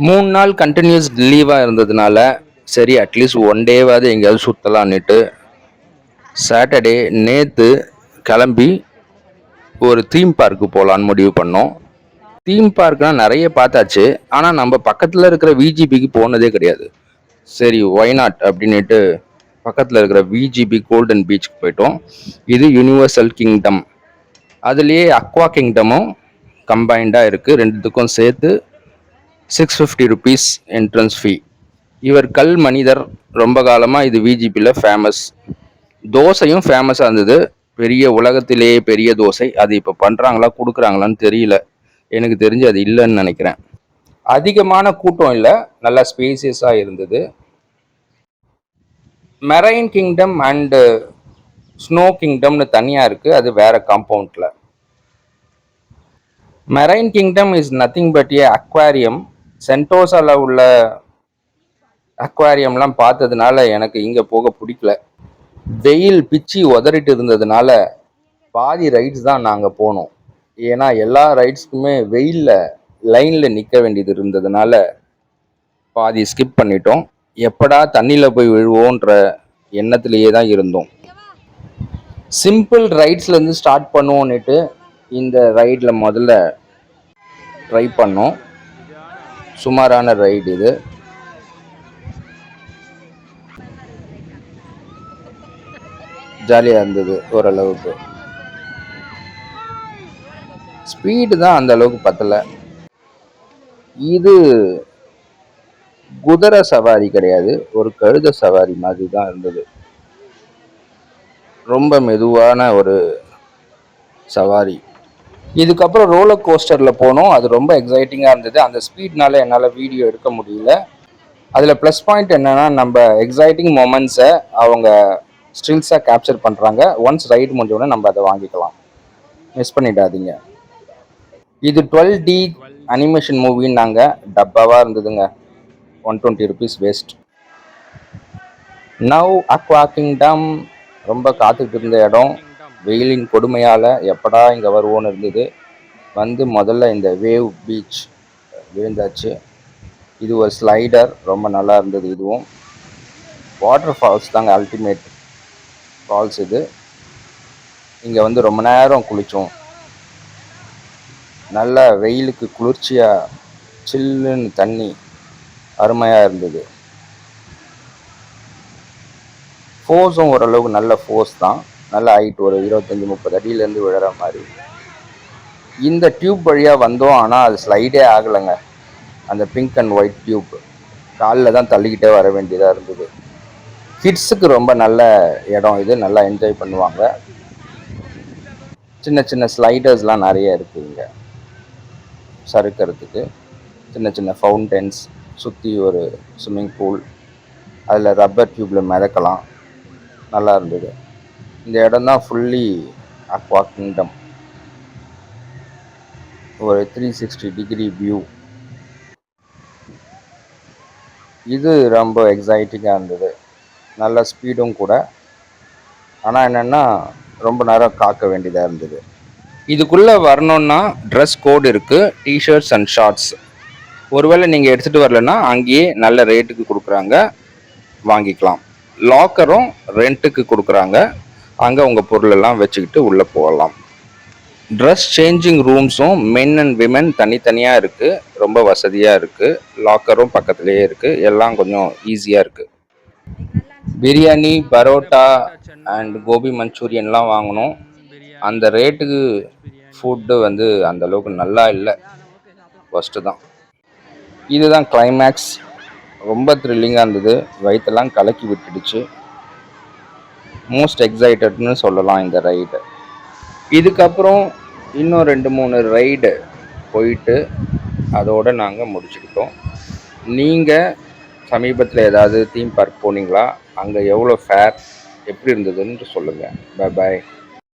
3 நாள் கண்டினியூஸ் லீவாக இருந்ததுனால சரி அட்லீஸ்ட் ஒன் டேவாவது எங்கேயாவது சுற்றலான்னுட்டு சாட்டர்டே நேற்று கிளம்பி ஒரு தீம் பார்க்கு போகலான்னு முடிவு பண்ணோம். தீம் பார்க்லாம் நிறைய பார்த்தாச்சு. ஆனால் நம்ம பக்கத்தில் இருக்கிற விஜிபிக்கு போனதே கிடையாது. சரி ஒய் நாட் அப்படின்னுட்டு பக்கத்தில் இருக்கிற விஜிபி கோல்டன் பீச்சுக்கு போயிட்டோம். இது யூனிவர்சல் கிங்டம், அதுலேயே அக்வா கிங்டமும் கம்பைண்டாக இருக்குது. ரெண்டுத்துக்கும் சேர்த்து 650 ருபீஸ் என்ட்ரன்ஸ் ஃபீ. இவர் கல் மனிதர், ரொம்ப காலமாக இது விஜிபியில் ஃபேமஸ். தோசையும் ஃபேமஸாக இருந்தது, பெரிய உலகத்திலேயே பெரிய தோசை. அது இப்போ பண்ணுறாங்களா கொடுக்குறாங்களான்னு தெரியல, எனக்கு தெரிஞ்சு அது இல்லைன்னு நினைக்கிறேன். அதிகமான கூட்டம் இல்லை, நல்லா ஸ்பேசியஸாக இருந்தது. மெரைன் கிங்டம் அண்டு ஸ்னோ கிங்டம்னு தனியாக இருக்குது, அது வேற காம்பவுண்டில். Marine kingdom is nothing but a aquarium. சென்டோசாவில் உள்ள அக்வாரியம்லாம் பார்த்ததுனால எனக்கு இங்கே போக பிடிக்கல. வெயில் பிச்சு உதறிட்டு இருந்ததுனால பாதி ரைட்ஸ் தான் நாங்கள் போனோம். ஏன்னா எல்லா ரைட்ஸ்க்குமே வெயிலில் லைனில் நிற்க வேண்டியது இருந்ததுனால பாதி ஸ்கிப் பண்ணிட்டோம். எப்படா தண்ணியில் போய் விழுவோன்ற எண்ணத்திலேயே தான் இருந்தோம். சிம்பிள் ரைட்ஸ்லேருந்து ஸ்டார்ட் பண்ணுவோன்னுட்டு இந்த ரைடில் முதல்ல ட்ரை பண்ணோம். சுமாரான ரைடு இது. ஜாலியாக இருந்தது ஓரளவுக்கு. ஸ்பீடு தான் அந்த அளவுக்கு பத்தலை. இது குதிரை சவாரி கிடையாது, ஒரு கழுத சவாரி மாதிரி தான் இருந்தது. ரொம்ப மெதுவான ஒரு சவாரி. இதுக்கப்புறம் ரோலர் கோஸ்டரில் போனோம். அது ரொம்ப எக்ஸைட்டிங்காக இருந்தது. அந்த ஸ்பீட்னால என்னால் வீடியோ எடுக்க முடியல. அதில் ப்ளஸ் பாயிண்ட் என்னென்னா, நம்ம எக்ஸைட்டிங் மொமெண்ட்ஸை அவங்க ஸ்டில்ஸாக கேப்சர் பண்ணுறாங்க. ஒன்ஸ் ரைடு முடிஞ்சோடனே நம்ம அதை வாங்கிக்கலாம், மிஸ் பண்ணிடாதீங்க. இது 12D அனிமேஷன் மூவின்னாங்க, டப்பாவாக இருந்ததுங்க. 120 rupees waste. Now Aqua kingdom, ரொம்ப காத்துக்கிட்டு இருந்த இடம். வெயிலின் கொடுமையால் எப்படா இங்கே வருவோன்னு இருந்தது. வந்து முதல்ல இந்த வேவ் பீச் விழுந்தாச்சு. இது ஒரு ஸ்லைடர், ரொம்ப நல்லா இருந்தது. இதுவும் வாட்டர் ஃபால்ஸ் தாங்க, அல்டிமேட் ஃபால்ஸ் இது. இங்கே வந்து ரொம்ப நேரம் குளித்தோம். நல்ல வெயிலுக்கு குளிர்ச்சியாக சில்லுன்னு தண்ணி அருமையாக இருந்தது. ஃபோர்ஸும் ஓரளவுக்கு நல்ல ஃபோர்ஸ் தான், நல்ல ஹைட், ஒரு 25-30 அடியிலேருந்து விழுற மாதிரி. இந்த டியூப் வழியாக வந்தோம், ஆனால் அது ஸ்லைடே ஆகலைங்க. அந்த பிங்க் அண்ட் ஒயிட் டியூப் காலில் தான் தள்ளிக்கிட்டே வர வேண்டியதாக இருந்தது. கிட்ஸுக்கு ரொம்ப நல்ல இடம் இது, நல்லா என்ஜாய் பண்ணுவாங்க. சின்ன சின்ன ஸ்லைடர்ஸ்லாம் நிறைய இருக்குது இங்கே சறுக்கிறதுக்கு. சின்ன சின்ன ஃபவுண்டன்ஸ், சுற்றி ஒரு ஸ்விம்மிங் பூல், அதில் ரப்பர் டியூப்பில் மிதக்கலாம். நல்லா இருந்தது. இந்த இடம் தான் ஃபுல்லி அக்வா கிங்டம். ஒரு 360 டிகிரி வியூ. இது ரொம்ப எக்ஸைட்டிங்காக இருந்தது, நல்ல ஸ்பீடும் கூட. ஆனால் என்னென்னா ரொம்ப நேரம் காக்க வேண்டியதாக இருந்தது. இதுக்குள்ளே வரணுன்னா ட்ரெஸ் கோடு இருக்குது, டிஷர்ட்ஸ் அண்ட் ஷார்ட்ஸ். ஒருவேளை நீங்கள் எடுத்துகிட்டு வரலன்னா அங்கேயே நல்ல ரேட்டுக்கு கொடுக்குறாங்க, வாங்கிக்கலாம். லாக்கரும் ரெண்ட்டுக்கு கொடுக்குறாங்க, அங்கே உங்கள் பொருளெல்லாம் வச்சுக்கிட்டு உள்ளே போகலாம். ட்ரெஸ் சேஞ்சிங் ரூம்ஸும் மென் அண்ட் விமென் தனித்தனியாக இருக்குது, ரொம்ப வசதியாக இருக்குது. லாக்கரும் பக்கத்துலேயே இருக்குது, எல்லாம் கொஞ்சம் ஈஸியாக இருக்குது. பிரியாணி, பரோட்டா அண்ட் கோபி மஞ்சூரியன்லாம் வாங்கினோம். அந்த ரேட்டுக்கு ஃபுட்டு வந்து அந்தளவுக்கு நல்லா இல்லை, ஃபஸ்ட்டு தான். இதுதான் கிளைமேக்ஸ். ரொம்ப த்ரில்லிங்காக இருந்தது, வயிற்றெல்லாம் கலக்கி விட்டுடுச்சு. மோஸ்ட் எக்ஸைட்டட்னு சொல்லலாம் இந்த ரைடு. இதுக்கப்புறம் இன்னும் 2-3 ரைடு போயிட்டு அதோடு நாங்கள் முடிச்சுக்கிட்டோம். நீங்கள் சமீபத்தில் ஏதாவது தீம் பார்க் போனீங்களா? அங்கே எவ்வளோ ஃபேர், எப்படி இருந்ததுன்னு சொல்லுங்கள். பாய்.